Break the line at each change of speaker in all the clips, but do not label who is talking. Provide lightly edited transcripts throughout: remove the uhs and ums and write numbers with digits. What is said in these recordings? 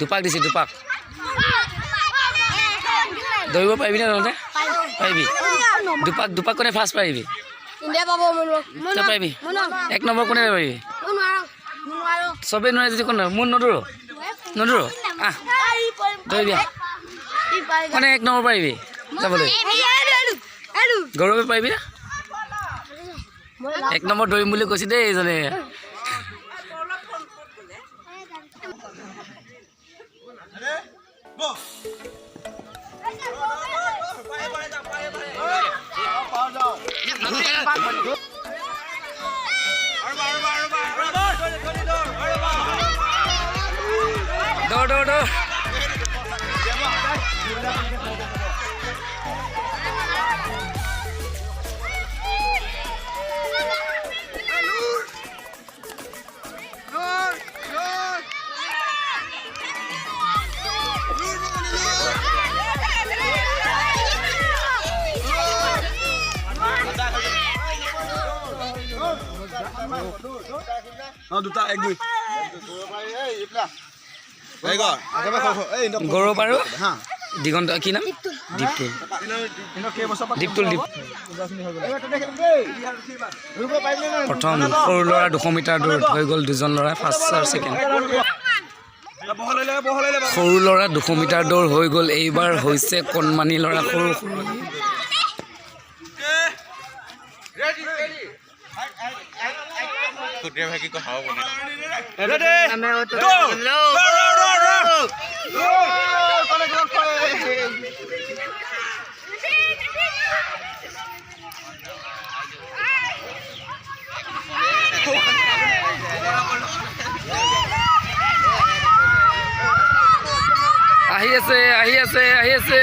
দুপাক দিছি দুপাক দৌৰিব পাৰিবি না তহঁতে পাৰিবি দুপাক দুপাক কোনে ফাৰ্ষ্ট পাৰিবি তই পাৰিবি 1 নম্বৰ কোনে পাৰিবি চবেই নোৱাৰে যদি কোন মোৰ নদৌৰ আহ দৌৰিবি কোনে 1 নম্বৰ পাৰিবি যাবলৈ গৌৰৱে পাৰিবি না 1 নম্বৰ দৌৰিম বুলি কৈছে দেই এইজনে দৌৰ
দুটা 1 2
গৌৰৱ আৰু দিগন্ত কি নাম দীপতুল প্ৰথম সৰু ল'ৰা 200 মিটাৰ দৌৰত হৈ গ'ল 2জন ল'ৰা ফাৰ্ষ্ট আৰু ছেকেণ্ড সৰু ল'ৰা 200 মিটাৰ দৌৰ হৈ গ'ল এইবাৰ হৈছে কণমানি ল'ৰা সৰু আহি আছে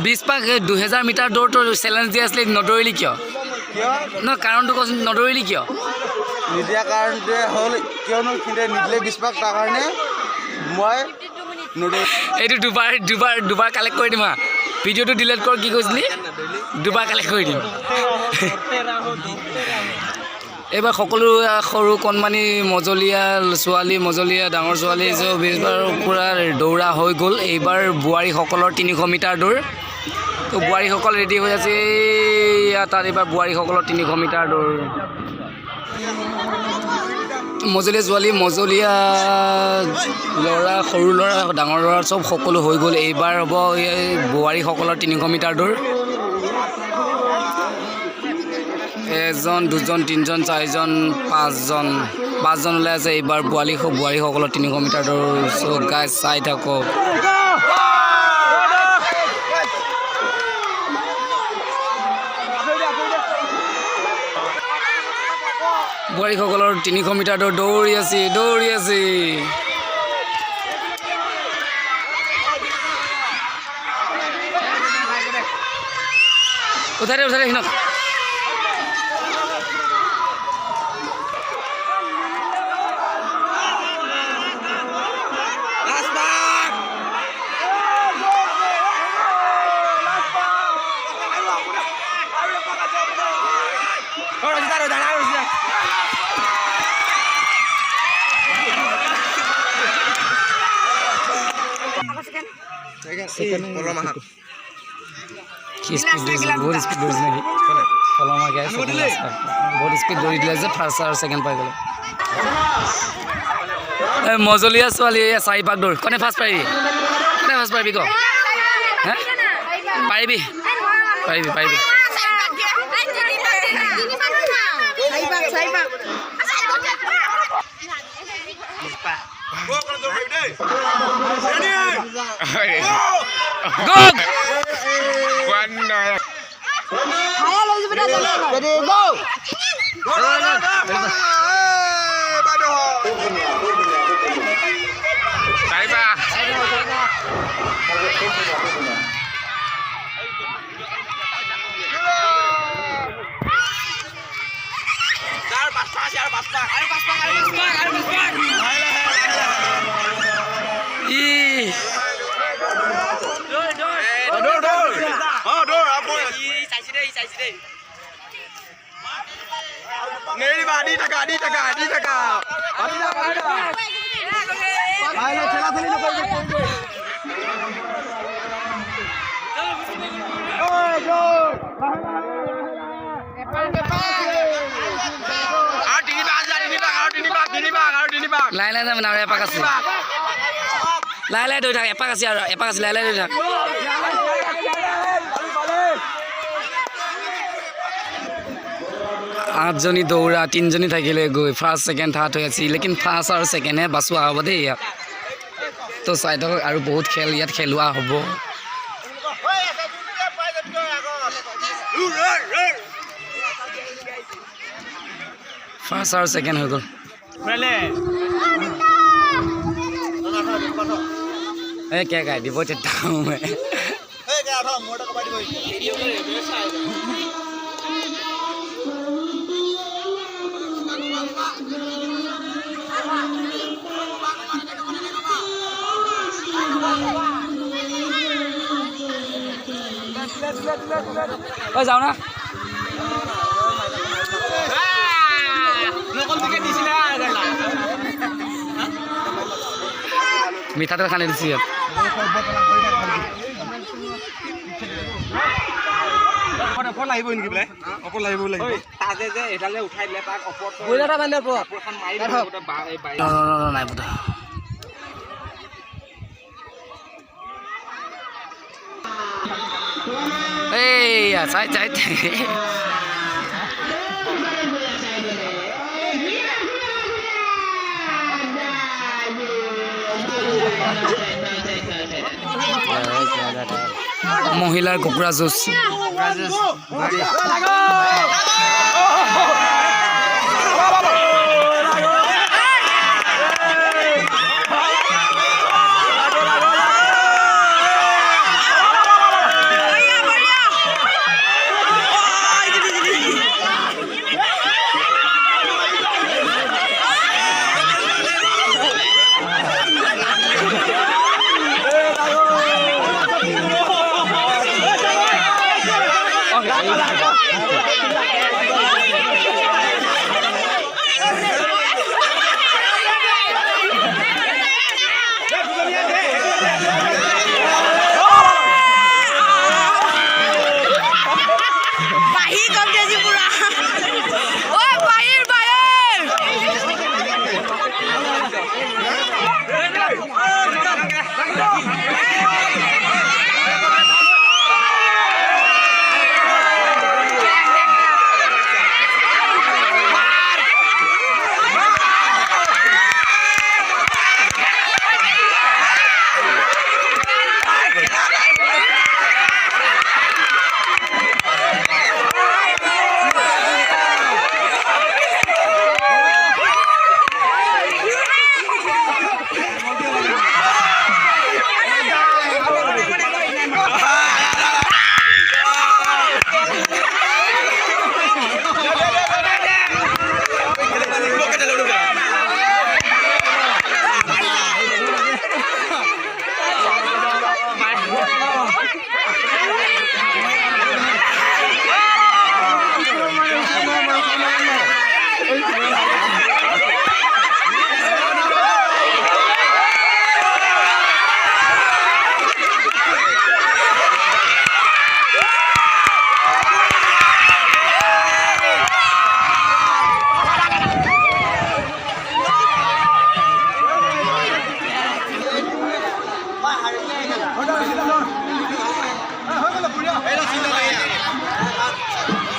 20 পাক 2000 মিটাৰ দৌৰটো চেলেঞ্জ দি আছিলে নদৌৰিলি কিয় ন কাৰণটো কচোন নদৌৰিলি কিয়
নিদিয়া কাৰণটোৱে হ'ল কিয়নো কিন্তু নিদিলে 20 পাক তাৰ কাৰণে মই
এইটো দুবাৰ কালেক্ট কৰি দিম ভিডিঅ'টো ডিলিট কৰ কি কৈছিলি দুবাৰ কালেক্ট কৰি দিম এইবাৰ সকলো সৰু কণমানি মজলীয়া ছোৱালী মজলীয়া ডাঙৰ ছোৱালী 20বাৰ পূৰা দৌৰা হৈ গ'ল এইবাৰ বোৱাৰীসকলৰ 300 মিটাৰ দৌৰ তো বোৱাৰীসকল ৰেডি হৈ আছে তাত এইবাৰ বোৱাৰীসকলৰ 300 মিটাৰ দৌৰ মজলীয়া ছোৱালী মজলীয়া ল'ৰা সৰু ল'ৰা ডাঙৰ ল'ৰা চব সকলো হৈ গ'ল এইবাৰ হ'ব বোৱাৰীসকলৰ 300 মিটাৰ দৌৰ 1জন 2জন 3জন 4জন 5জন ওলাই আছে এইবাৰ বোৱাৰীসকলৰ 300 মিটাৰ দৌৰ চ' গাইজ চাই থাকক বোৱাৰীসকলৰ 300 মিটাৰ দৌৰ দৌৰি আছে উঠাই দে সিহঁতক বহুত স্পীড দৌৰিছে নেকি পলমা গাই বহুত স্পীড দৌৰি দিলে যে ফাৰ্ষ্ট আৰু ছেকেণ্ড পাই গ'লে মজলীয়া ছোৱালী 4 পাক দৌৰ কোনে ফাৰ্ষ্ট পাৰিবি ক হে পাৰিবি লাই লাই যাম আৰু এপাক আছে লাই লাই দৈ থাক এপাক আছে আৰু এপাক আছে লাই লাই দৈ থাক আঠজনী দৌৰা 3জনী থাকিলে গৈ ফাৰ্ষ্ট ছেকেণ্ড থাৰ্ড হৈ আছে লেকিন ফাৰ্ষ্ট আৰু ছেকেণ্ডহে বাচোৱা হ'ব দেই ইয়াত তো চাই থাকক আৰু বহুত খেল ইয়াত খেলোৱা হ'ব ফাৰ্ষ্ট আৰু ছেকেণ্ড হৈ গ'ল এই কে গাই দিব তেতিয়া ঐ যাওঁ না মিঠাতেল খানি দিছি ইয়াত নাই পতা এইয়া চাই চাই মহিলাৰ কুকুৰা যুঁজ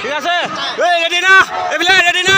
ঠিক আছে, ৰেডি না এইবিলাক ৰেডি না